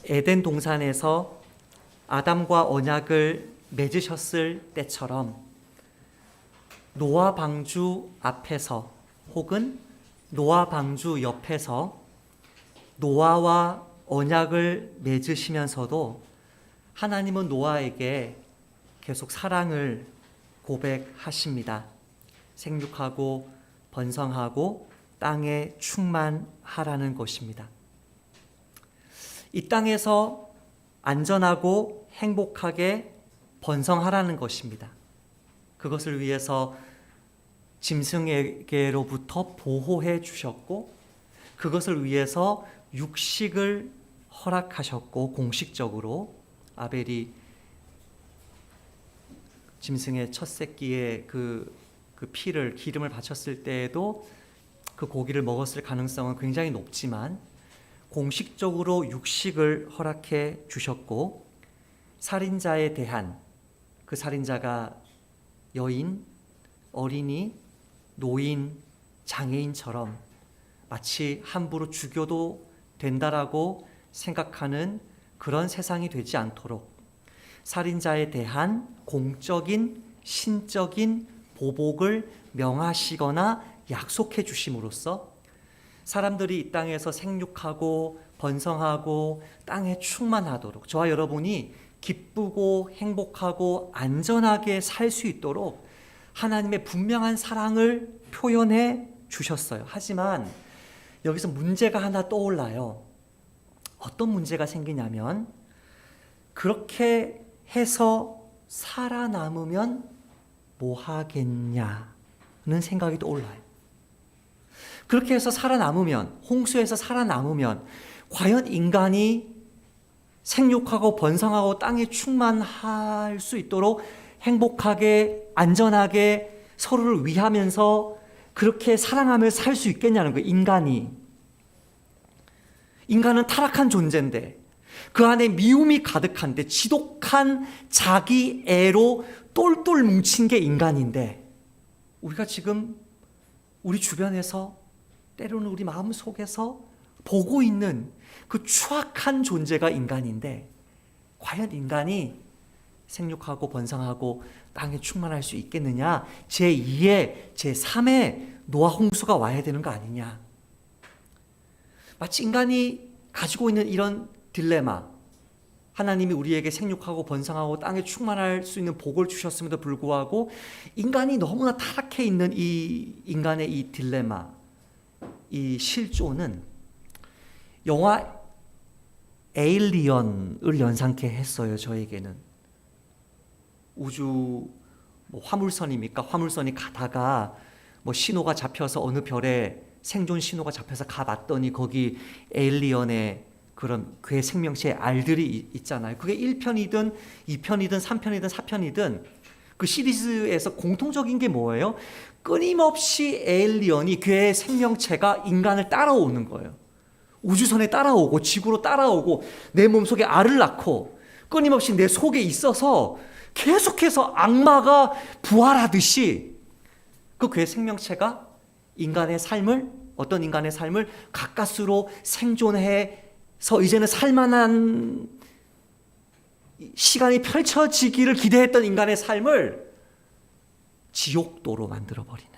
에덴 동산에서 아담과 언약을 맺으셨을 때처럼 노아 방주 앞에서 혹은 노아 방주 옆에서 노아와 언약을 맺으시면서도 하나님은 노아에게 계속 사랑을 고백하십니다. 생육하고 번성하고 땅에 충만하라는 것입니다. 이 땅에서 안전하고 행복하게 번성하라는 것입니다. 그것을 위해서 짐승에게로부터 보호해 주셨고, 그것을 위해서 육식을 허락하셨고, 공식적으로 아벨이 짐승의 첫 새끼의 그 피를 기름을 바쳤을 때에도 그 고기를 먹었을 가능성은 굉장히 높지만 공식적으로 육식을 허락해 주셨고, 살인자에 대한, 그 살인자가 여인, 어린이, 노인, 장애인처럼 마치 함부로 죽여도 된다라고 생각하는 그런 세상이 되지 않도록 살인자에 대한 공적인 신적인 보복을 명하시거나 약속해 주심으로써 사람들이 이 땅에서 생육하고 번성하고 땅에 충만하도록, 저와 여러분이 기쁘고 행복하고 안전하게 살 수 있도록 하나님의 분명한 사랑을 표현해 주셨어요. 하지만 여기서 문제가 하나 떠올라요. 어떤 문제가 생기냐면, 그렇게 해서 살아남으면 뭐 하겠냐는 생각이 떠올라요. 그렇게 해서 살아남으면, 홍수에서 살아남으면 과연 인간이 생육하고 번성하고 땅에 충만할 수 있도록 행복하게 안전하게 서로를 위하면서 그렇게 사랑하며 살 수 있겠냐는 거예요. 인간은 타락한 존재인데, 그 안에 미움이 가득한데, 지독한 자기애로 똘똘 뭉친 게 인간인데, 우리가 지금 우리 주변에서 때로는 우리 마음 속에서 보고 있는 그 추악한 존재가 인간인데, 과연 인간이 생육하고 번성하고 땅에 충만할 수 있겠느냐? 제2의 제3의 노아 홍수가 와야 되는 거 아니냐? 마치 인간이 가지고 있는 이런 딜레마, 하나님이 우리에게 생육하고 번성하고 땅에 충만할 수 있는 복을 주셨음에도 불구하고 인간이 너무나 타락해 있는 이 인간의 이 딜레마, 이 실존은 영화 에일리언을 연상케 했어요. 저에게는 우주 화물선입니까? 화물선이 가다가 신호가 잡혀서 어느 별에 생존 신호가 잡혀서 가봤더니 거기 에일리언의 그런 괴 생명체의 알들이 있잖아요. 그게 1편이든 2편이든 3편이든 4편이든 그 시리즈에서 공통적인 게 뭐예요? 끊임없이 에일리언이 괴 생명체가 인간을 따라오는 거예요. 우주선에 따라오고 지구로 따라오고 내 몸속에 알을 낳고 끊임없이 내 속에 있어서 계속해서 악마가 부활하듯이 그 괴 생명체가 어떤 인간의 삶을 가까스로 생존해서 이제는 살만한 시간이 펼쳐지기를 기대했던 인간의 삶을 지옥도로 만들어버리는,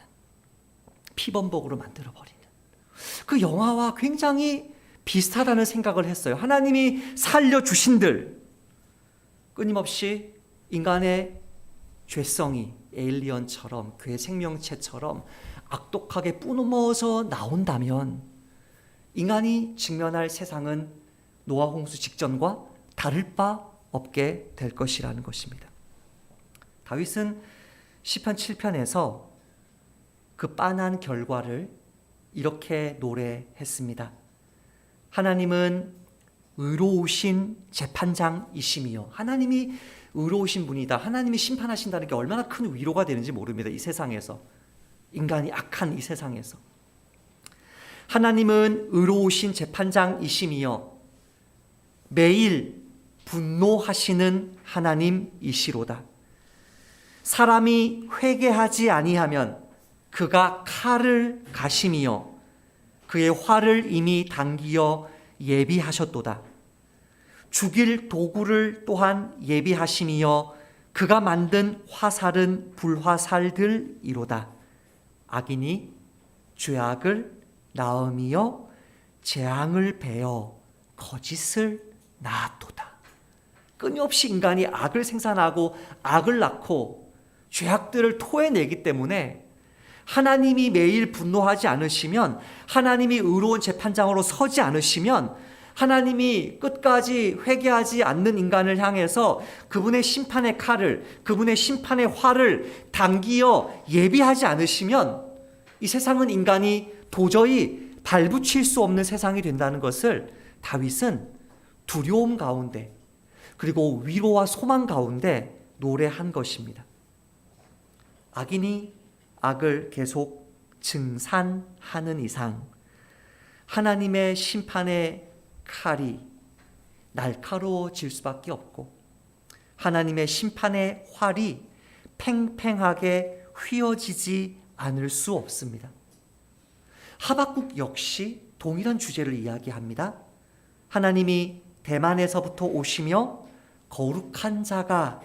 피범벅으로 만들어버리는 그 영화와 굉장히 비슷하다는 생각을 했어요. 하나님이 살려주신들 끊임없이 인간의 죄성이 에일리언처럼 괴 생명체처럼 악독하게 뿜어져 나온다면 인간이 직면할 세상은 노아 홍수 직전과 다를 바 없게 될 것이라는 것입니다. 다윗은 시편 7편에서 그 빤한 결과를 이렇게 노래했습니다. 하나님은 의로우신 재판장이시며, 하나님이 의로우신 분이다, 하나님이 심판하신다는 게 얼마나 큰 위로가 되는지 모릅니다. 이 세상에서, 인간이 악한 이 세상에서 하나님은 의로우신 재판장이시며 매일 분노하시는 하나님이시로다. 사람이 회개하지 아니하면 그가 칼을 가심이여 그의 활을 이미 당기어 예비하셨도다. 죽일 도구를 또한 예비하심이여 그가 만든 화살은 불화살들이로다. 악인이 죄악을 낳음이여 재앙을 베어 거짓을 낳았도다. 끊임없이 인간이 악을 생산하고 악을 낳고 죄악들을 토해내기 때문에 하나님이 매일 분노하지 않으시면, 하나님이 의로운 재판장으로 서지 않으시면, 하나님이 끝까지 회개하지 않는 인간을 향해서 그분의 심판의 칼을, 그분의 심판의 활을 당기어 예비하지 않으시면 이 세상은 인간이 도저히 발붙일 수 없는 세상이 된다는 것을 다윗은 두려움 가운데 그리고 위로와 소망 가운데 노래한 것입니다. 악인이 악을 계속 증산하는 이상 하나님의 심판의 칼이 날카로워질 수밖에 없고 하나님의 심판의 활이 팽팽하게 휘어지지 않을 수 없습니다. 하박국 역시 동일한 주제를 이야기합니다. 하나님이 대만에서부터 오시며 거룩한 자가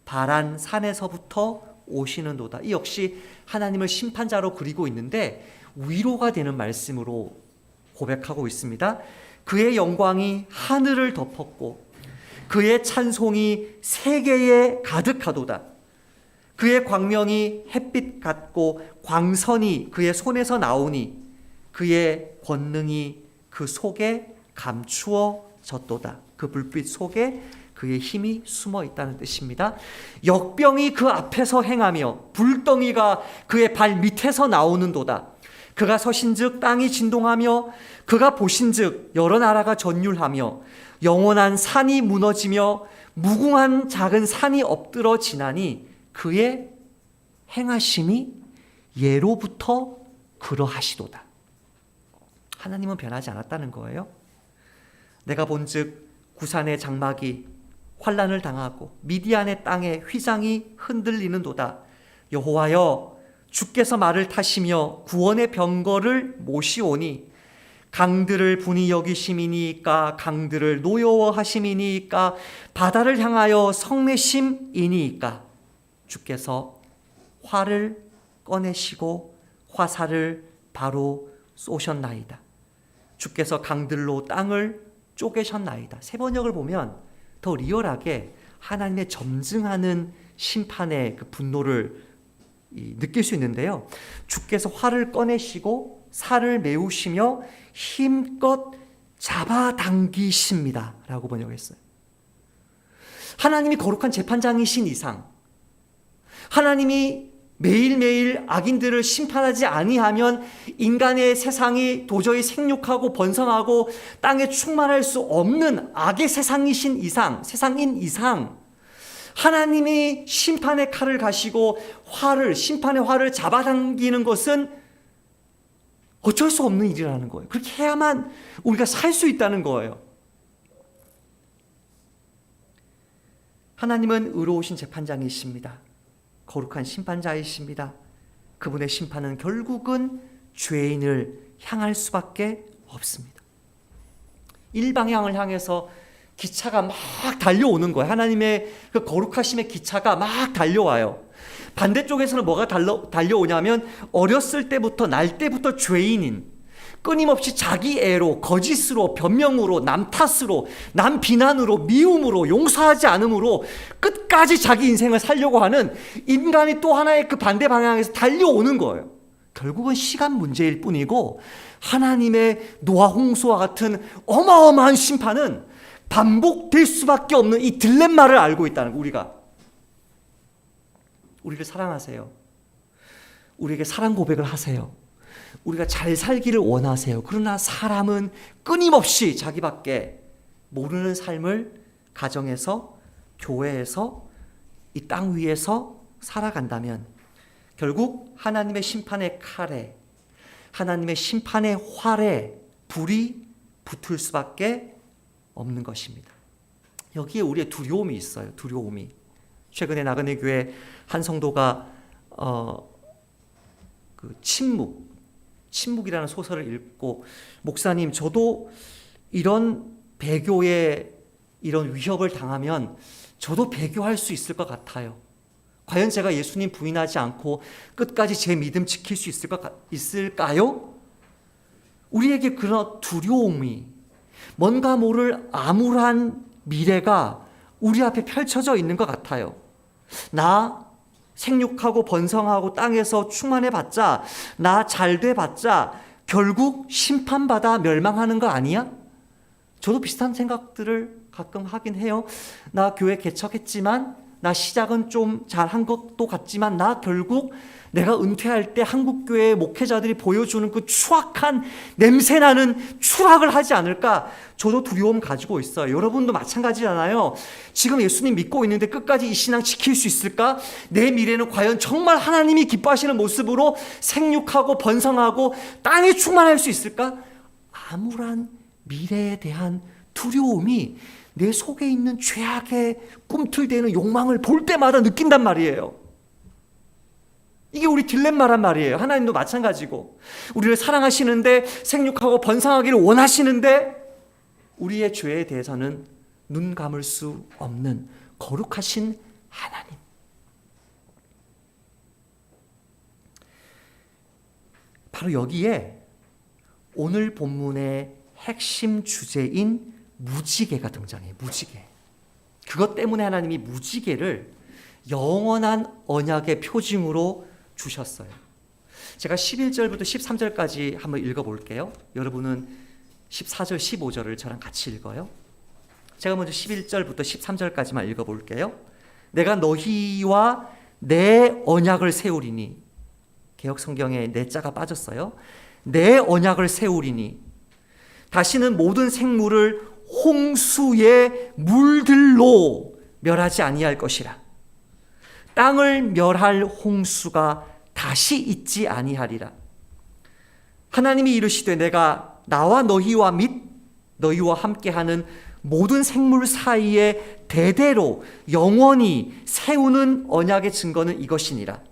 바란 산에서부터 오시는도다. 이 역시 하나님을 심판자로 그리고 있는데 위로가 되는 말씀으로 고백하고 있습니다. 그의 영광이 하늘을 덮었고 그의 찬송이 세계에 가득하도다. 그의 광명이 햇빛 같고 광선이 그의 손에서 나오니 그의 권능이 그 속에 감추어졌도다. 그 불빛 속에 그의 힘이 숨어 있다는 뜻입니다. 역병이 그 앞에서 행하며 불덩이가 그의 발 밑에서 나오는도다. 그가 서신즉 땅이 진동하며 그가 보신즉 여러 나라가 전율하며 영원한 산이 무너지며 무궁한 작은 산이 엎드러 지나니 그의 행하심이 예로부터 그러하시도다. 하나님은 변하지 않았다는 거예요. 내가 본즉 구산의 장막이 환난을 당하고 미디안의 땅에 휘장이 흔들리는도다. 여호와여 주께서 말을 타시며 구원의 병거를 모시오니 강들을 분이 여기심이니까 강들을 노여워하심이니까 바다를 향하여 성내심이니까 주께서 활을 꺼내시고 화살을 바로 쏘셨나이다. 주께서 강들로 땅을 쪼개셨나이다. 세 번역을 보면 더 리얼하게 하나님의 점증하는 심판의 그 분노를 느낄 수 있는데요. 주께서 활을 꺼내시고 살을 메우시며 힘껏 잡아당기십니다 라고 번역했어요. 하나님이 거룩한 재판장이신 이상, 하나님이 매일매일 악인들을 심판하지 아니하면 인간의 세상이 도저히 생육하고 번성하고 땅에 충만할 수 없는 악의 세상이신 이상, 세상인 이상, 하나님이 심판의 칼을 가시고 심판의 활을 잡아당기는 것은 어쩔 수 없는 일이라는 거예요. 그렇게 해야만 우리가 살 수 있다는 거예요. 하나님은 의로우신 재판장이십니다. 거룩한 심판자이십니다. 그분의 심판은 결국은 죄인을 향할 수밖에 없습니다. 일방향을 향해서 기차가 막 달려오는 거예요. 하나님의 그 거룩하심의 기차가 막 달려와요. 반대쪽에서는 뭐가 달려오냐면 어렸을 때부터 날 때부터 죄인인, 끊임없이 자기 애로, 거짓으로, 변명으로, 남 탓으로, 남 비난으로, 미움으로, 용서하지 않음으로 끝까지 자기 인생을 살려고 하는 인간이 또 하나의 그 반대 방향에서 달려오는 거예요. 결국은 시간 문제일 뿐이고 하나님의 노아 홍수와 같은 어마어마한 심판은 반복될 수밖에 없는 이 딜레마를 알고 있다는 거. 우리를 사랑하세요. 우리에게 사랑 고백을 하세요. 우리가 잘 살기를 원하세요. 그러나 사람은 끊임없이 자기밖에 모르는 삶을 가정에서, 교회에서, 이 땅 위에서 살아간다면 결국 하나님의 심판의 칼에, 하나님의 심판의 활에 불이 붙을 수밖에 없는 것입니다. 여기에 우리의 두려움이 있어요. 두려움이. 최근에 나그네 교회 한 성도가 그 침묵이라는 소설을 읽고, 목사님 저도 이런 배교의 이런 위협을 당하면 저도 배교할 수 있을 것 같아요. 과연 제가 예수님 부인하지 않고 끝까지 제 믿음 지킬 수 있을까요? 우리에게 그런 두려움이, 뭔가 모를 암울한 미래가 우리 앞에 펼쳐져 있는 것 같아요. 나 생육하고 번성하고 땅에서 충만해봤자, 나 잘돼봤자 결국 심판받아 멸망하는 거 아니야? 저도 비슷한 생각들을 가끔 하긴 해요. 나 교회 개척했지만, 나 시작은 좀 잘한 것도 같지만, 나 결국 내가 은퇴할 때 한국교회 목회자들이 보여주는 그 추악한 냄새나는 추락을 하지 않을까? 저도 두려움 가지고 있어요. 여러분도 마찬가지잖아요. 지금 예수님 믿고 있는데 끝까지 이 신앙 지킬 수 있을까? 내 미래는 과연 정말 하나님이 기뻐하시는 모습으로 생육하고 번성하고 땅에 충만할 수 있을까? 암울한 미래에 대한 두려움이 내 속에 있는 죄악의 꿈틀대는 욕망을 볼 때마다 느낀단 말이에요. 이게 우리 딜레마란 말이에요. 하나님도 마찬가지고, 우리를 사랑하시는데 생육하고 번성하기를 원하시는데 우리의 죄에 대해서는 눈 감을 수 없는 거룩하신 하나님. 바로 여기에 오늘 본문의 핵심 주제인 무지개가 등장해요. 무지개. 그것 때문에 하나님이 무지개를 영원한 언약의 표징으로 주셨어요. 제가 11절부터 13절까지 한번 읽어볼게요. 여러분은 14절, 15절을 저랑 같이 읽어요. 제가 먼저 11절부터 13절까지만 읽어볼게요. 내가 너희와 내 언약을 세우리니, 개역 성경에 내 자가 빠졌어요. 내 언약을 세우리니 다시는 모든 생물을 홍수의 물들로 멸하지 아니할 것이라. 땅을 멸할 홍수가 다시 있지 아니하리라. 하나님이 이르시되 내가 나와 너희와 및 너희와 함께하는 모든 생물 사이에 대대로 영원히 세우는 언약의 증거는 이것이니라.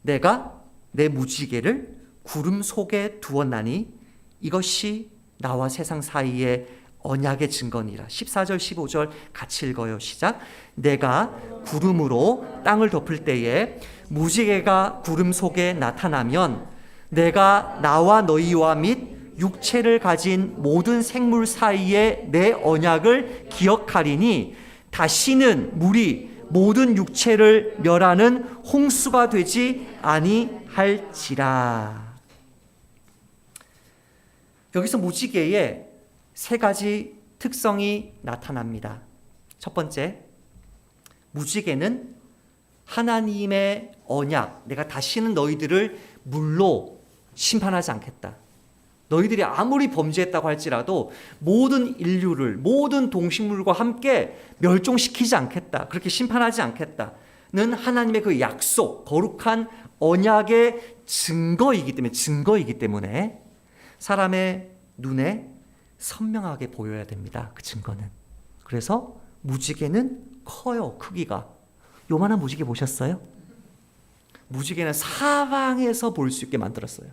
내가 내 무지개를 구름 속에 두었나니 이것이 나와 세상 사이에 언약의 증거니라. 14절 15절 같이 읽어요. 시작. 내가 구름으로 땅을 덮을 때에 무지개가 구름 속에 나타나면 내가 나와 너희와 및 육체를 가진 모든 생물 사이에 내 언약을 기억하리니 다시는 물이 모든 육체를 멸하는 홍수가 되지 아니할지라. 여기서 무지개에 세 가지 특성이 나타납니다. 첫 번째, 무지개는 하나님의 언약, 내가 다시는 너희들을 물로 심판하지 않겠다. 너희들이 아무리 범죄했다고 할지라도 모든 인류를, 모든 동식물과 함께 멸종시키지 않겠다. 그렇게 심판하지 않겠다는 하나님의 그 약속, 거룩한 언약의 증거이기 때문에 사람의 눈에 선명하게 보여야 됩니다. 그 증거는. 그래서 무지개는 커요. 크기가. 요만한 무지개 보셨어요? 무지개는 사방에서 볼 수 있게 만들었어요.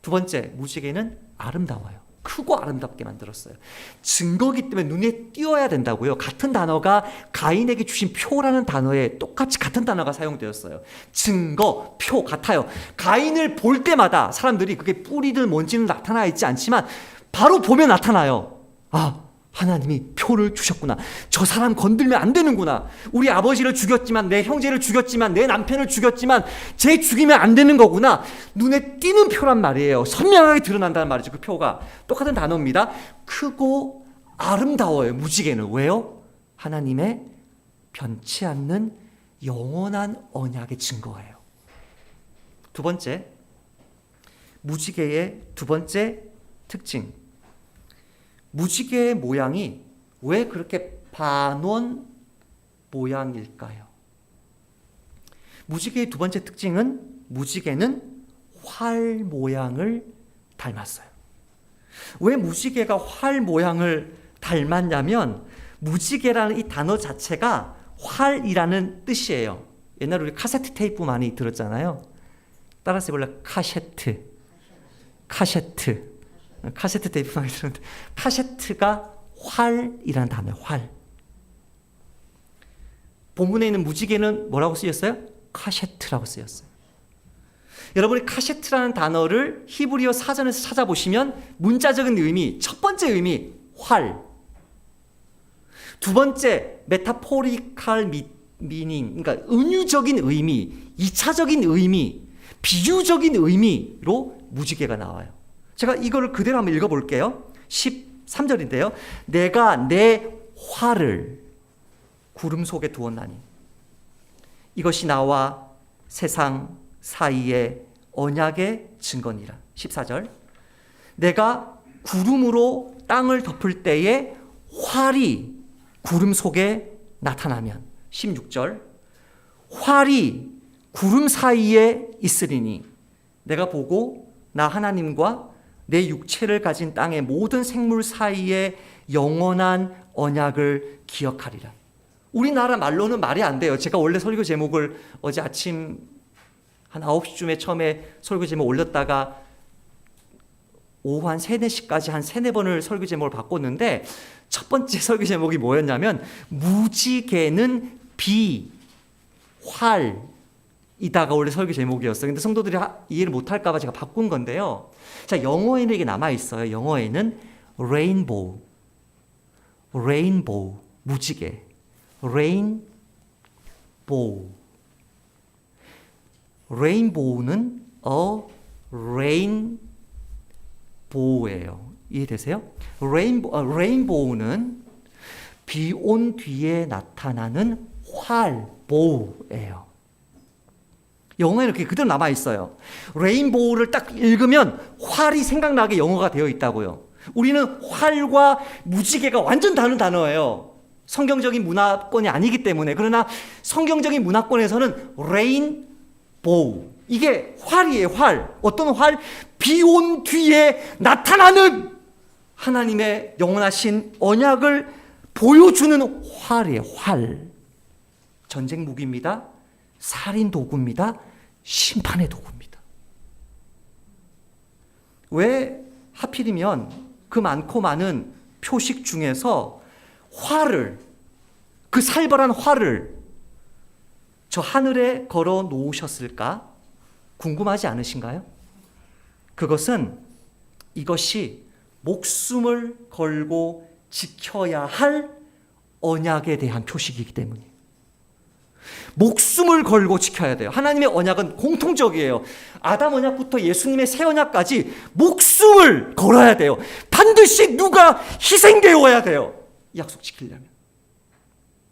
두 번째, 무지개는 아름다워요. 크고 아름답게 만들었어요. 증거기 때문에 눈에 띄어야 된다고요. 같은 단어가 가인에게 주신 표라는 단어에 똑같이 같은 단어가 사용되었어요. 증거, 표 같아요. 가인을 볼 때마다 사람들이 그게 뿌리든 뭔지는 나타나 있지 않지만 바로 보면 나타나요. 아, 하나님이 표를 주셨구나. 저 사람 건들면 안 되는구나. 우리 아버지를 죽였지만, 내 형제를 죽였지만, 내 남편을 죽였지만 쟤 죽이면 안 되는 거구나. 눈에 띄는 표란 말이에요. 선명하게 드러난다는 말이죠. 그 표가 똑같은 단어입니다. 크고 아름다워요. 무지개는. 왜요? 하나님의 변치 않는 영원한 언약의 증거예요. 두 번째, 무지개의 두 번째 특징. 무지개의 모양이 왜 그렇게 반원 모양일까요? 무지개의 두 번째 특징은 무지개는 활 모양을 닮았어요. 왜 무지개가 활 모양을 닮았냐면 무지개라는 이 단어 자체가 활이라는 뜻이에요. 옛날에 우리 카세트 테이프 많이 들었잖아요. 따라서 해볼래요? 카세트 테이프 많이 들었는데 카세트가 활이라는 단어예요. 활. 본문에 있는 무지개는 뭐라고 쓰였어요? 카셰트라고 쓰였어요. 여러분이 카셰트라는 단어를 히브리어 사전에서 찾아보시면 문자적인 의미, 첫 번째 의미 활, 두 번째 메타포리칼 미닝, 그러니까 은유적인 의미, 2차적인 의미, 비유적인 의미로 무지개가 나와요. 제가 이거를 그대로 한번 읽어볼게요. 13절인데요. 내가 내 활을 구름 속에 두었나니 이것이 나와 세상 사이의 언약의 증거니라. 14절. 내가 구름으로 땅을 덮을 때에 활이 구름 속에 나타나면. 16절. 활이 구름 사이에 있으리니 내가 보고 나 하나님과 내 육체를 가진 땅의 모든 생물 사이에 영원한 언약을 기억하리라. 우리나라 말로는 말이 안 돼요. 제가 원래 설교 제목을 어제 아침 한 9시쯤에 처음에 설교 제목 올렸다가 오후 한 3, 4시까지 한 3, 4번을 설교 제목을 바꿨는데 첫 번째 설교 제목이 뭐였냐면 무지개는 비, 활이다가 원래 설교 제목이었어요. 근데 성도들이 이해를 못할까 봐 제가 바꾼 건데요. 자, 영어에는 이게 남아있어요. 영어에는 레인보우, 무지개, 레인보우는 레인보우예요. 이해되세요? 레인보우는 비 온 뒤에 나타나는 활보우예요. 영어에는 그게 그대로 남아있어요. 레인보우를 딱 읽으면 활이 생각나게 영어가 되어 있다고요. 우리는 활과 무지개가 완전 다른 단어예요. 성경적인 문화권이 아니기 때문에. 그러나 성경적인 문화권에서는 레인보우, 이게 활이에요. 활. 어떤 활? 비 온 뒤에 나타나는 하나님의 영원하신 언약을 보여주는 활이에요. 활. 전쟁 무기입니다. 살인 도구입니다. 심판의 도구입니다. 왜 하필이면 그 많고 많은 표식 중에서 활을, 그 살벌한 활을 저 하늘에 걸어 놓으셨을까? 궁금하지 않으신가요? 그것은 이것이 목숨을 걸고 지켜야 할 언약에 대한 표식이기 때문이에요. 목숨을 걸고 지켜야 돼요. 하나님의 언약은 공통적이에요. 아담 언약부터 예수님의 새 언약까지 목숨을 걸어야 돼요. 반드시 누가 희생되어야 돼요. 이 약속 지키려면.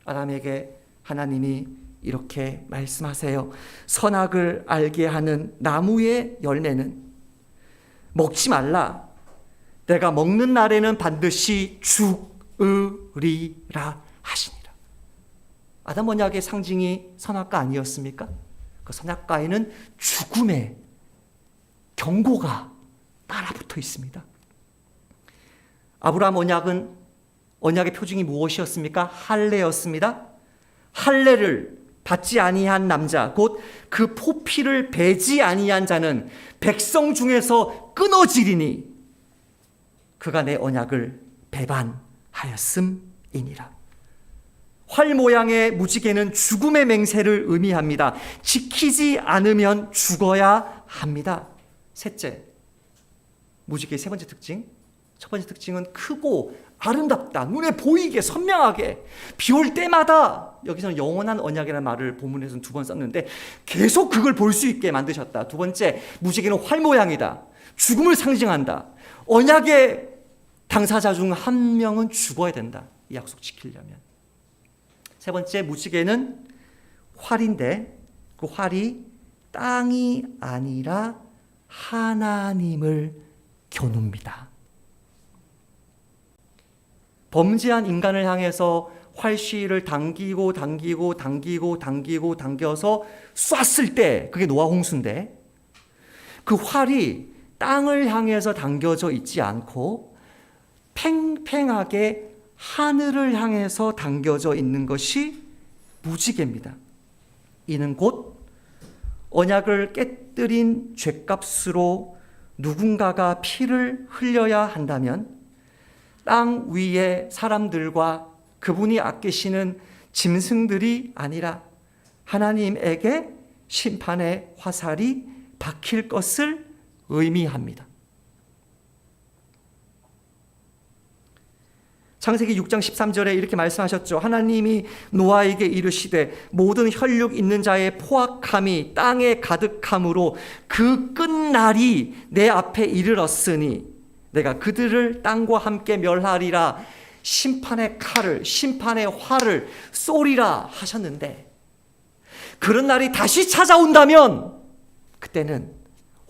아담에게 하나님이 이렇게 말씀하세요. 선악을 알게 하는 나무의 열매는 먹지 말라. 내가 먹는 날에는 반드시 죽으리라 하시니라. 아담 언약의 상징이 선악과 아니었습니까? 그 선악과에는 죽음의 경고가 따라붙어 있습니다. 아브라함 언약의 표징이 무엇이었습니까? 할례였습니다. 할례를 받지 아니한 남자, 곧 그 포피를 베지 아니한 자는 백성 중에서 끊어지리니 그가 내 언약을 배반하였음이니라. 활 모양의 무지개는 죽음의 맹세를 의미합니다. 지키지 않으면 죽어야 합니다. 셋째, 무지개의 세 번째 특징. 첫 번째 특징은 크고 아름답다. 눈에 보이게 선명하게 비 올 때마다, 여기서는 영원한 언약이라는 말을 본문에서는 2번 썼는데 계속 그걸 볼 수 있게 만드셨다. 두 번째, 무지개는 활 모양이다. 죽음을 상징한다. 언약의 당사자 중 한 명은 죽어야 된다. 이 약속 지키려면. 세 번째, 무지개는 활인데 그 활이 땅이 아니라 하나님을 겨눕니다. 범죄한 인간을 향해서 활시를 당겨서 쐈을 때, 그게 노아 홍수인데, 그 활이 땅을 향해서 당겨져 있지 않고 팽팽하게 하늘을 향해서 당겨져 있는 것이 무지개입니다. 이는 곧 언약을 깨뜨린 죄값으로 누군가가 피를 흘려야 한다면 땅 위의 사람들과 그분이 아끼시는 짐승들이 아니라 하나님에게 심판의 화살이 박힐 것을 의미합니다. 창세기 6장 13절에 이렇게 말씀하셨죠. 하나님이 노아에게 이르시되 모든 혈육 있는 자의 포악함이 땅에 가득함으로 그 끝날이 내 앞에 이르렀으니 내가 그들을 땅과 함께 멸하리라. 심판의 칼을, 심판의 활을 쏘리라 하셨는데, 그런 날이 다시 찾아온다면 그때는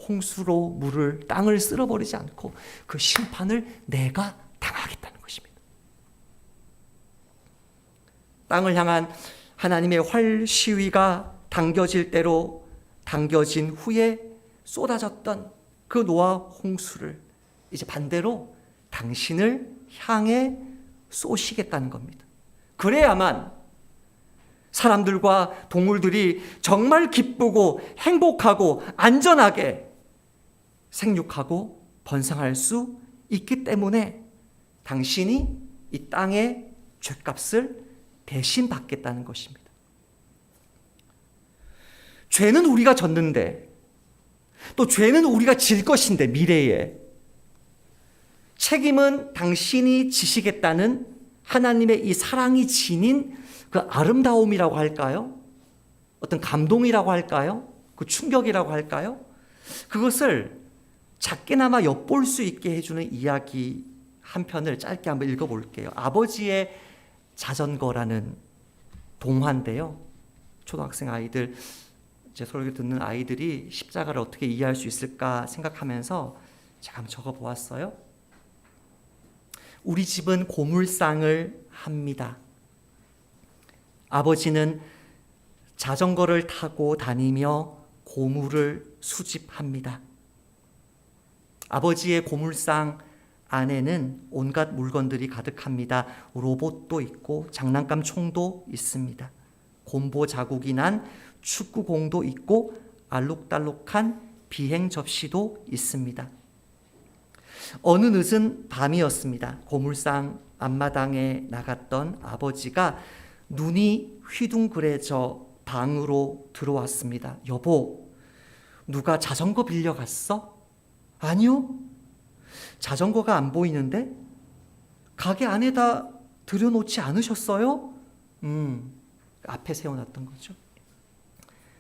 홍수로 물을, 땅을 쓸어버리지 않고 그 심판을 내가 당하겠다는 것입니다. 땅을 향한 하나님의 활 시위가 당겨질 대로 당겨진 후에 쏟아졌던 그 노아 홍수를 이제 반대로 당신을 향해 쏘시겠다는 겁니다. 그래야만 사람들과 동물들이 정말 기쁘고 행복하고 안전하게 생육하고 번성할 수 있기 때문에 당신이 이 땅의 죗값을 대신 받겠다는 것입니다. 죄는 우리가 졌는데, 또 죄는 우리가 질 것인데, 미래에 책임은 당신이 지시겠다는 하나님의 이 사랑이 지닌 그 아름다움이라고 할까요? 어떤 감동이라고 할까요? 그 충격이라고 할까요? 그것을 작게나마 엿볼 수 있게 해주는 이야기 한 편을 짧게 한번 읽어볼게요. 아버지의 자전거라는 동화인데요. 초등학생 아이들, 제 설교 듣는 아이들이 십자가를 어떻게 이해할 수 있을까 생각하면서 제가 한번 적어보았어요. 우리 집은 고물상을 합니다. 아버지는 자전거를 타고 다니며 고물을 수집합니다. 아버지의 고물상 안에는 온갖 물건들이 가득합니다. 로봇도 있고 장난감 총도 있습니다. 곰보 자국이 난 축구공도 있고 알록달록한 비행 접시도 있습니다. 어느 늦은 밤이었습니다. 고물상 앞마당에 나갔던 아버지가 눈이 휘둥그레져 방으로 들어왔습니다. 여보, 누가 자전거 빌려갔어? 아니요. 자전거가 안 보이는데? 가게 안에다 들여놓지 않으셨어요? 앞에 세워놨던 거죠.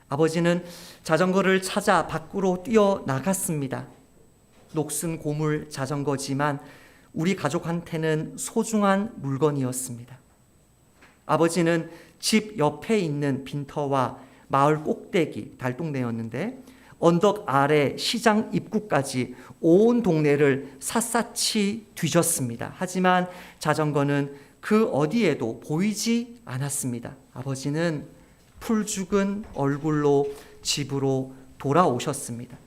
아버지는 자전거를 찾아 밖으로 뛰어나갔습니다. 녹슨 고물 자전거지만 우리 가족한테는 소중한 물건이었습니다. 아버지는 집 옆에 있는 빈터와 마을 꼭대기, 달동네였는데 언덕 아래 시장 입구까지 온 동네를 샅샅이 뒤졌습니다. 하지만 자전거는 그 어디에도 보이지 않았습니다. 아버지는 풀죽은 얼굴로 집으로 돌아오셨습니다.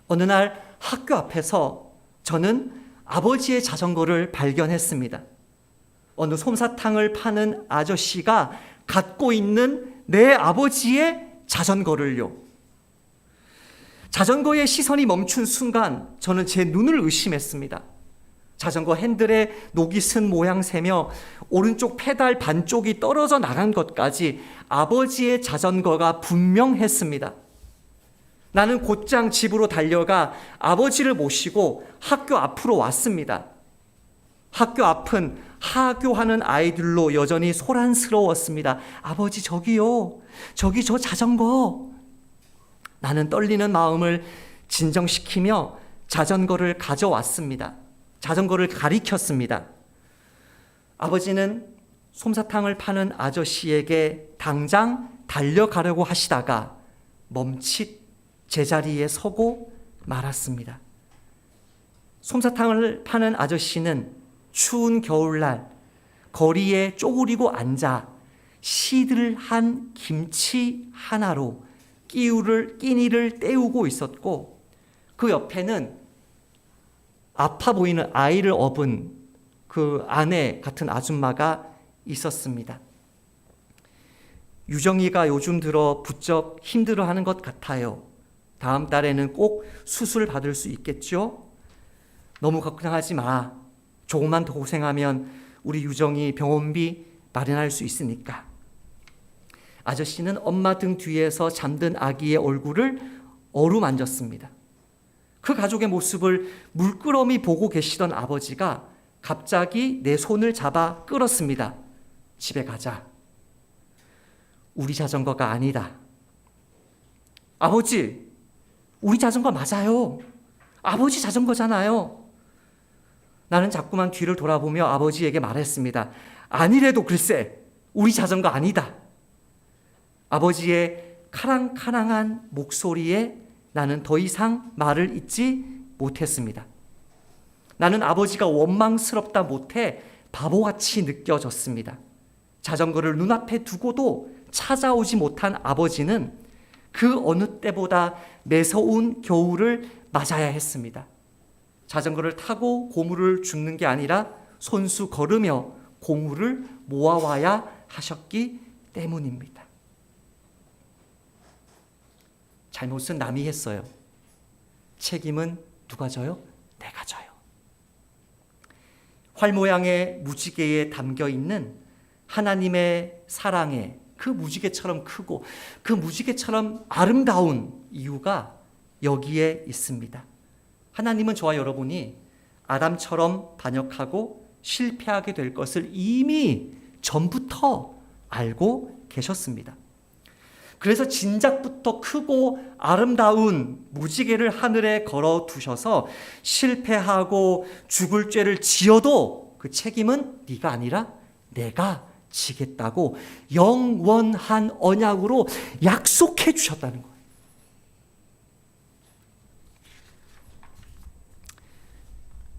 어느 날 학교 앞에서 저는 아버지의 자전거를 발견했습니다. 어느 솜사탕을 파는 아저씨가 갖고 있는 내 아버지의 자전거를요. 자전거의 시선이 멈춘 순간 저는 제 눈을 의심했습니다. 자전거 핸들에 녹이 쓴 모양새며 오른쪽 페달 반쪽이 떨어져 나간 것까지 아버지의 자전거가 분명했습니다. 나는 곧장 집으로 달려가 아버지를 모시고 학교 앞으로 왔습니다. 학교 앞은 하교하는 아이들로 여전히 소란스러웠습니다. 아버지, 저기요. 저기 저 자전거. 나는 떨리는 마음을 진정시키며 자전거를 가져왔습니다. 자전거를 가리켰습니다. 아버지는 솜사탕을 파는 아저씨에게 당장 달려가려고 하시다가 멈칫 제자리에 서고 말았습니다. 솜사탕을 파는 아저씨는 추운 겨울날 거리에 쪼그리고 앉아 시들한 김치 하나로 끼니를 때우고 있었고, 그 옆에는 아파 보이는 아이를 업은 그 아내 같은 아줌마가 있었습니다. 유정이가 요즘 들어 부쩍 힘들어하는 것 같아요. 다음 달에는 꼭 수술 받을 수 있겠죠? 너무 걱정하지 마. 조금만 더 고생하면 우리 유정이 병원비 마련할 수 있으니까. 아저씨는 엄마 등 뒤에서 잠든 아기의 얼굴을 어루만졌습니다. 그 가족의 모습을 물끄러미 보고 계시던 아버지가 갑자기 내 손을 잡아 끌었습니다. 집에 가자. 우리 자전거가 아니다. 아버지, 우리 자전거 맞아요. 아버지 자전거잖아요. 나는 자꾸만 뒤를 돌아보며 아버지에게 말했습니다. 아니래도 글쎄, 우리 자전거 아니다. 아버지의 카랑카랑한 목소리에 나는 더 이상 말을 잇지 못했습니다. 나는 아버지가 원망스럽다 못해 바보같이 느껴졌습니다. 자전거를 눈앞에 두고도 찾아오지 못한 아버지는 그 어느 때보다 매서운 겨울을 맞아야 했습니다. 자전거를 타고 고물을 줍는 게 아니라 손수 걸으며 고물을 모아와야 하셨기 때문입니다. 잘못은 남이 했어요. 책임은 누가 져요? 내가 져요. 활 모양의 무지개에 담겨 있는 하나님의 사랑에 그 무지개처럼 크고 그 무지개처럼 아름다운 이유가 여기에 있습니다. 하나님은 저와 여러분이 아담처럼 반역하고 실패하게 될 것을 이미 전부터 알고 계셨습니다. 그래서 진작부터 크고 아름다운 무지개를 하늘에 걸어 두셔서 실패하고 죽을 죄를 지어도 그 책임은 네가 아니라 내가 지겠다고 영원한 언약으로 약속해 주셨다는 거예요.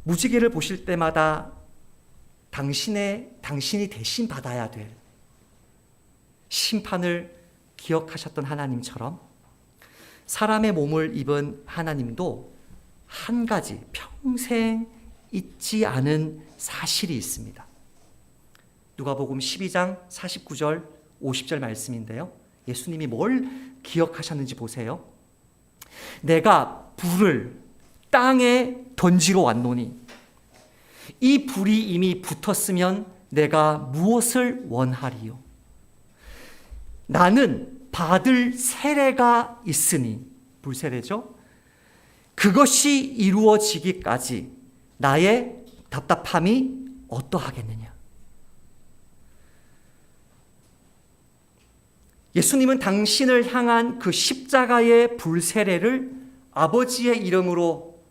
무지개를 보실 때마다 당신이 대신 받아야 될 심판을 기억하셨던 하나님처럼 사람의 몸을 입은 하나님도 한 가지 평생 잊지 않은 사실이 있습니다. 누가복음 12장 49절 50절 말씀인데요. 예수님이 뭘 기억하셨는지 보세요. 내가 불을 땅에 던지러 왔노니 이 불이 이미 붙었으면 내가 무엇을 원하리요? 나는 받을 세례가 있으니, 불세례죠? 그것이 이루어지기까지 나의 답답함이 어떠하겠느냐? 예수님은 당신을 향한 그 십자가의 불세례를 아버지의 이름으로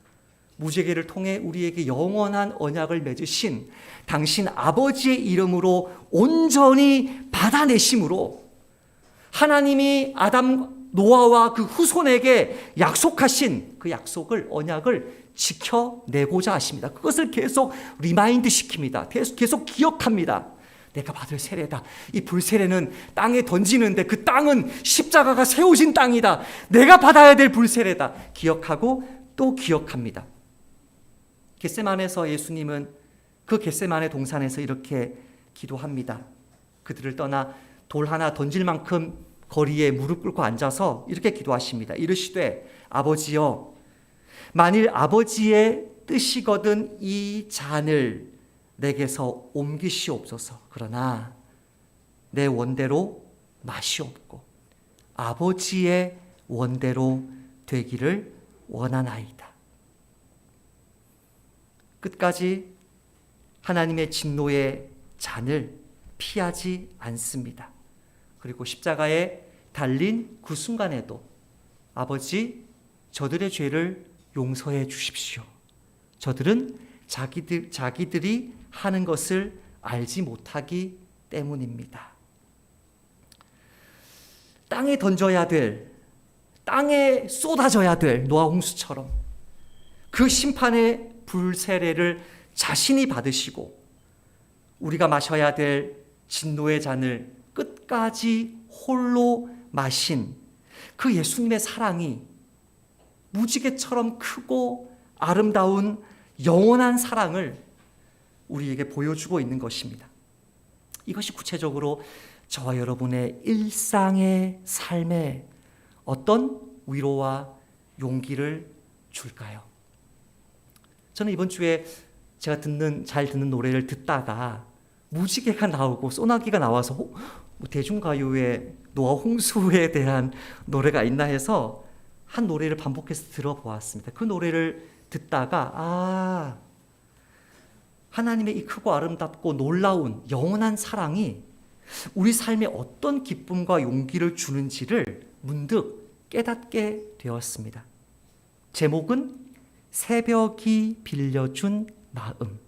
무지개를 통해 우리에게 영원한 언약을 맺으신 당신 아버지의 이름으로 온전히 받아내심으로 하나님이 아담 노아와 그 후손에게 약속하신 그 약속을 언약을 지켜내고자 하십니다. 그것을 계속 리마인드 시킵니다. 계속 기억합니다. 내가 받을 세례다. 이 불세례는 땅에 던지는데 그 땅은 십자가가 세우신 땅이다. 내가 받아야 될 불세례다. 기억하고 또 기억합니다. 겟세마네에서 예수님은 그 겟세마네 동산에서 이렇게 기도합니다. 그들을 떠나 돌 하나 던질 만큼 거리에 무릎 꿇고 앉아서 이렇게 기도하십니다. 이르시되 아버지여, 만일 아버지의 뜻이거든 이 잔을 내게서 옮기시옵소서. 그러나 내 원대로 마시옵고 아버지의 원대로 되기를 원하나이다. 끝까지 하나님의 진노의 잔을 피하지 않습니다. 그리고 십자가에 달린 그 순간에도 아버지, 저들의 죄를 용서해 주십시오. 저들은 자기들이 하는 것을 알지 못하기 때문입니다. 땅에 던져야 될, 땅에 쏟아져야 될 노아 홍수처럼 그 심판의 불세례를 자신이 받으시고 우리가 마셔야 될 진노의 잔을 끝까지 홀로 마신 그 예수님의 사랑이 무지개처럼 크고 아름다운 영원한 사랑을 우리에게 보여주고 있는 것입니다. 이것이 구체적으로 저와 여러분의 일상의 삶에 어떤 위로와 용기를 줄까요? 저는 이번 주에 제가 잘 듣는 노래를 듣다가 무지개가 나오고 소나기가 나와서 대중가요의 노아 홍수에 대한 노래가 있나 해서 한 노래를 반복해서 들어보았습니다. 그 노래를 듣다가 하나님의 이 크고 아름답고 놀라운 영원한 사랑이 우리 삶에 어떤 기쁨과 용기를 주는지를 문득 깨닫게 되었습니다. 제목은 새벽이 빌려준 마음.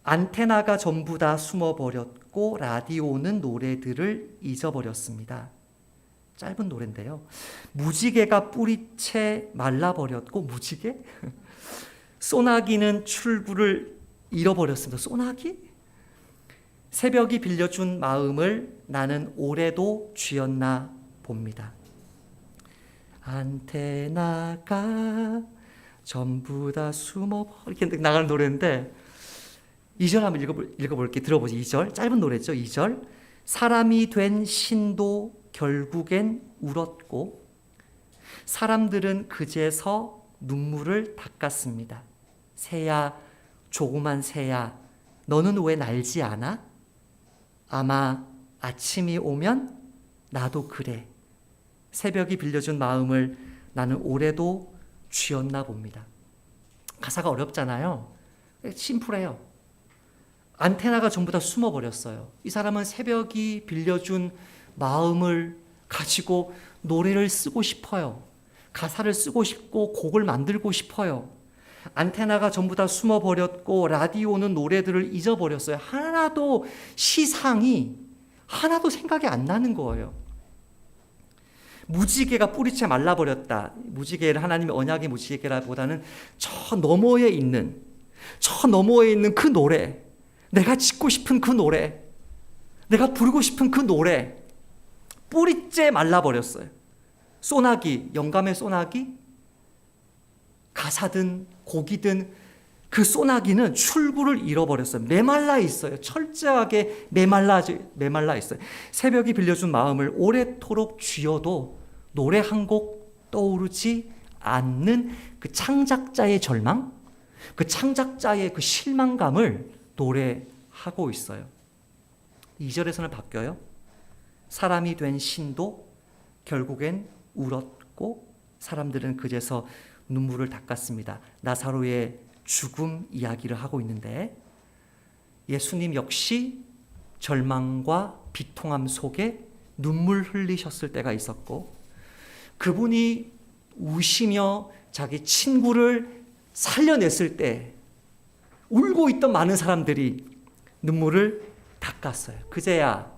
안테나가 전부 다 숨어버렸고 라디오는 노래들을 잊어버렸습니다. 짧은 노래인데요. 무지개가 뿌리채 말라버렸고, 무지개? 소나기는 출구를 잃어버렸습니다. 소나기? 새벽이 빌려준 마음을 나는 올해도 쥐었나 봅니다. 안테나가 전부 다 이렇게 나가는 노래인데 2절 한번 읽어볼게요. 들어보세요. 2절 짧은 노래죠. 2절 사람이 된 신도 결국엔 울었고 사람들은 그제서 눈물을 닦았습니다. 새야 조그만 새야 너는 왜 날지 않아? 아마 아침이 오면 나도 그래. 새벽이 빌려준 마음을 나는 올해도 쥐었나 봅니다. 가사가 어렵잖아요. 심플해요. 안테나가 전부 다 숨어버렸어요. 이 사람은 새벽이 빌려준 마음을 가지고 노래를 쓰고 싶어요. 가사를 쓰고 싶고 곡을 만들고 싶어요. 안테나가 전부 다 숨어버렸고 라디오는 노래들을 잊어버렸어요. 하나도 시상이 하나도 생각이 안 나는 거예요. 무지개가 뿌리채 말라버렸다. 무지개를 하나님의 언약의 무지개라보다는 저 너머에 있는 그 노래, 내가 짓고 싶은 그 노래, 내가 부르고 싶은 그 노래 뿌리째 말라버렸어요. 소나기, 영감의 소나기, 가사든 곡이든 그 소나기는 출구를 잃어버렸어요. 메말라 있어요. 철저하게 메말라 있어요. 새벽이 빌려준 마음을 오래도록 쥐어도 노래 한 곡 떠오르지 않는 그 창작자의 절망, 그 창작자의 그 실망감을 노래하고 있어요. 2절에서는 바뀌어요. 사람이 된 신도 결국엔 울었고 사람들은 그제서 눈물을 닦았습니다. 나사로의 죽음 이야기를 하고 있는데 예수님 역시 절망과 비통함 속에 눈물 흘리셨을 때가 있었고 그분이 우시며 자기 친구를 살려냈을 때 울고 있던 많은 사람들이 눈물을 닦았어요. 그제야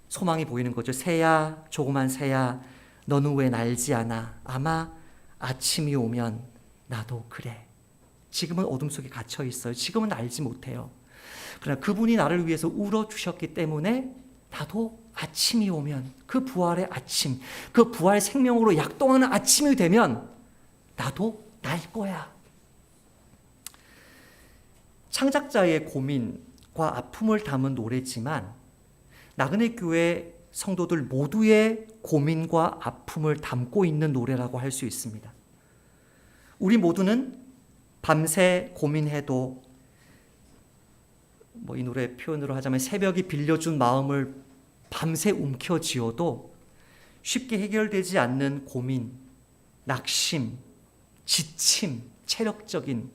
소망이 보이는 거죠. 새야 조그만 새야 너는 왜 날지 않아? 아마 아침이 오면 나도 그래. 지금은 어둠 속에 갇혀 있어요. 지금은 알지 못해요. 그러나 그분이 나를 위해서 울어주셨기 때문에 나도 아침이 오면 그 부활의 아침, 그 부활 생명으로 약동하는 아침이 되면 나도 날 거야. 창작자의 고민과 아픔을 담은 노래지만 나그네 교회 성도들 모두의 고민과 아픔을 담고 있는 노래라고 할 수 있습니다. 우리 모두는 밤새 고민해도 이 노래 표현으로 하자면 새벽이 빌려준 마음을 밤새 움켜쥐어도 쉽게 해결되지 않는 고민, 낙심, 지침, 체력적인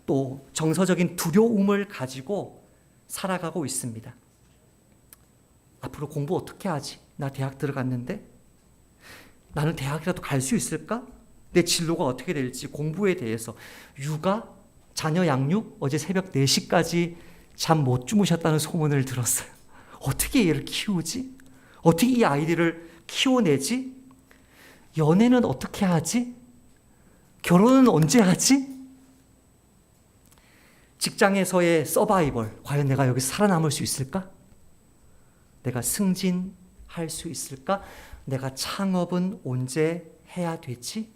또 정서적인 두려움을 가지고 살아가고 있습니다. 앞으로 공부 어떻게 하지? 나 대학 들어갔는데 나는 대학이라도 갈 수 있을까? 내 진로가 어떻게 될지 공부에 대해서 육아, 자녀 양육 어제 새벽 4시까지 잠 못 주무셨다는 소문을 들었어요. 어떻게 얘를 키우지? 어떻게 이 아이들을 키워내지? 연애는 어떻게 하지? 결혼은 언제 하지? 직장에서의 서바이벌, 과연 내가 여기서 살아남을 수 있을까? 내가 승진할 수 있을까? 내가 창업은 언제 해야 되지?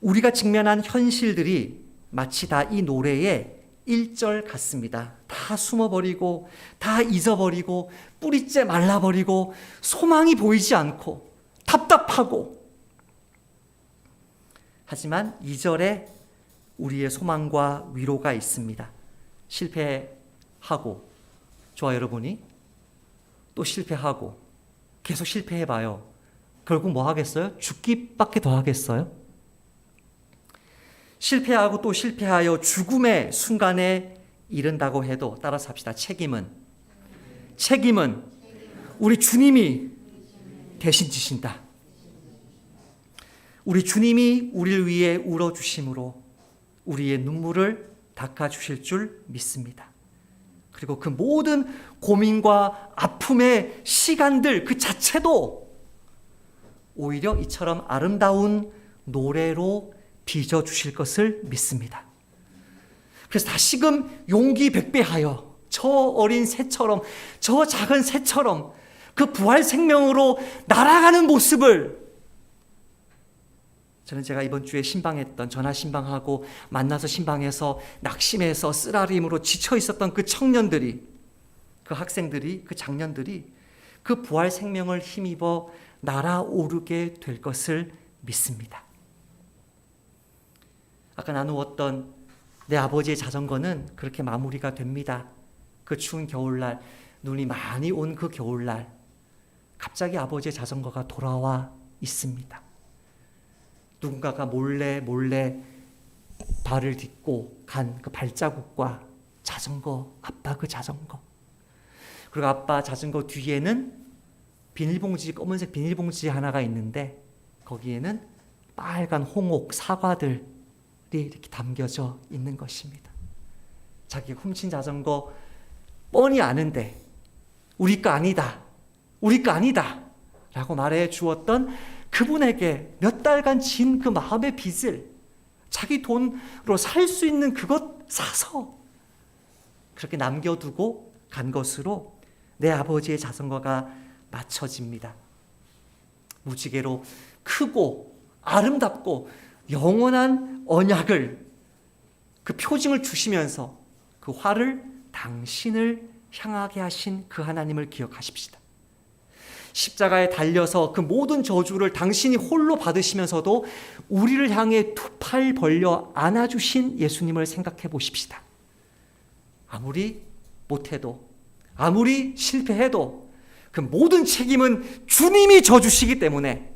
우리가 직면한 현실들이 마치 다 이 노래의 1절 같습니다. 다 숨어버리고 다 잊어버리고 뿌리째 말라버리고 소망이 보이지 않고 답답하고 하지만 2절에 우리의 소망과 위로가 있습니다. 실패하고, 저와 여러분이 또 실패하고 계속 실패해봐요. 결국 뭐 하겠어요? 죽기밖에 더 하겠어요? 실패하고 또 실패하여 죽음의 순간에 이른다고 해도 따라서 합시다. 책임은 우리 주님이 대신 지신다. 우리 주님이 우리를 위해 울어주심으로 우리의 눈물을 닦아주실 줄 믿습니다. 그리고 그 모든 고민과 아픔의 시간들 그 자체도 오히려 이처럼 아름다운 노래로 빚어주실 것을 믿습니다. 그래서 다시금 용기 백배하여 저 어린 새처럼, 저 작은 새처럼 그 부활 생명으로 날아가는 모습을, 저는 제가 이번 주에 신방했던, 전화 신방하고 만나서 신방해서 낙심해서 쓰라림으로 지쳐 있었던 그 청년들이, 그 학생들이, 그 장년들이 그 부활 생명을 힘입어 날아오르게 될 것을 믿습니다. 아까 나누었던 내 아버지의 자전거는 그렇게 마무리가 됩니다. 그 추운 겨울날, 눈이 많이 온 그 겨울날, 갑자기 아버지의 자전거가 돌아와 있습니다. 누군가가 몰래 발을 딛고 간 그 발자국과 자전거, 아빠 그 자전거. 그리고 아빠 자전거 뒤에는 비닐봉지, 검은색 비닐봉지 하나가 있는데 거기에는 빨간 홍옥, 사과들이 이렇게 담겨져 있는 것입니다. 자기가 훔친 자전거 뻔히 아는데 우리 거 아니다, 우리 거 아니다 라고 말해 주었던 그분에게 몇 달간 진 그 마음의 빚을 자기 돈으로 살 수 있는 그것 사서 그렇게 남겨두고 간 것으로 내 아버지의 자전거가 맞춰집니다. 무지개로 크고 아름답고 영원한 언약을, 그 표징을 주시면서 그 화를 당신을 향하게 하신 그 하나님을 기억하십시다. 십자가에 달려서 그 모든 저주를 당신이 홀로 받으시면서도 우리를 향해 두 팔 벌려 안아주신 예수님을 생각해 보십시다. 아무리 못해도, 아무리 실패해도 그 모든 책임은 주님이 져주시기 때문에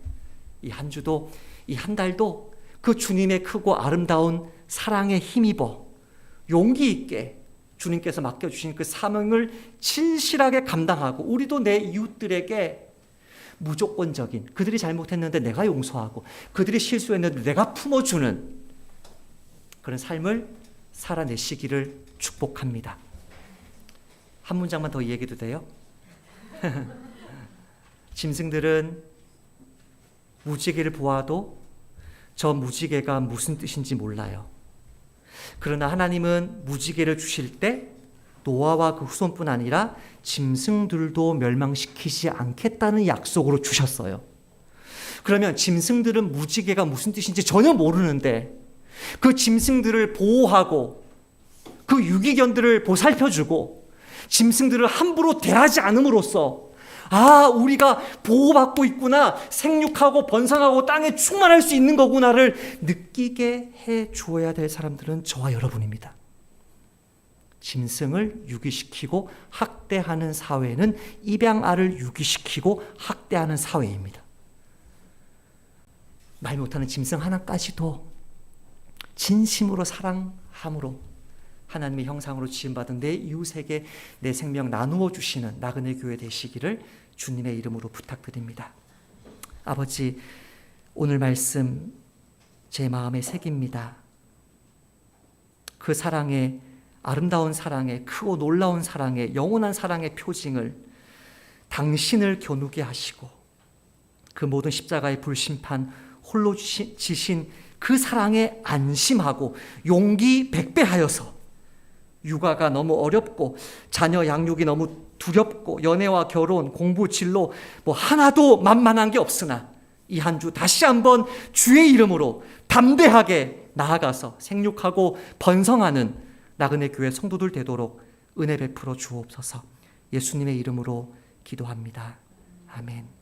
이 한 주도, 이 한 달도 그 주님의 크고 아름다운 사랑에 힘입어 용기 있게 주님께서 맡겨주신 그 사명을 진실하게 감당하고, 우리도 내 이웃들에게 무조건적인, 그들이 잘못했는데 내가 용서하고 그들이 실수했는데 내가 품어주는 그런 삶을 살아내시기를 축복합니다. 한 문장만 더 얘기해도 돼요? 짐승들은 무지개를 보아도 저 무지개가 무슨 뜻인지 몰라요. 그러나 하나님은 무지개를 주실 때 노아와 그 후손뿐 아니라 짐승들도 멸망시키지 않겠다는 약속으로 주셨어요. 그러면 짐승들은 무지개가 무슨 뜻인지 전혀 모르는데 그 짐승들을 보호하고 그 유기견들을 보살펴주고 짐승들을 함부로 대하지 않음으로써, 아, 우리가 보호받고 있구나, 생육하고 번성하고 땅에 충만할 수 있는 거구나를 느끼게 해 주어야 될 사람들은 저와 여러분입니다. 짐승을 유기시키고 학대하는 사회는 입양아를 유기시키고 학대하는 사회입니다. 말 못하는 짐승 하나까지도 진심으로 사랑함으로 하나님의 형상으로 지음받은 내 이웃에게 내 생명 나누어 주시는 나그네 교회 되시기를 주님의 이름으로 부탁드립니다. 아버지, 오늘 말씀 제 마음에 새깁니다. 그 사랑의, 아름다운 사랑의, 크고 놀라운 사랑의, 영원한 사랑의 표징을 당신을 겨누게 하시고 그 모든 십자가의 불심판 홀로 지신 그 사랑에 안심하고 용기 백배하여서, 육아가 너무 어렵고 자녀 양육이 너무 두렵고 연애와 결혼, 공부, 진로 뭐 하나도 만만한 게 없으나 이 한 주 다시 한번 주의 이름으로 담대하게 나아가서 생육하고 번성하는 나그네 교회 성도들 되도록 은혜 베풀어 주옵소서. 예수님의 이름으로 기도합니다. 아멘.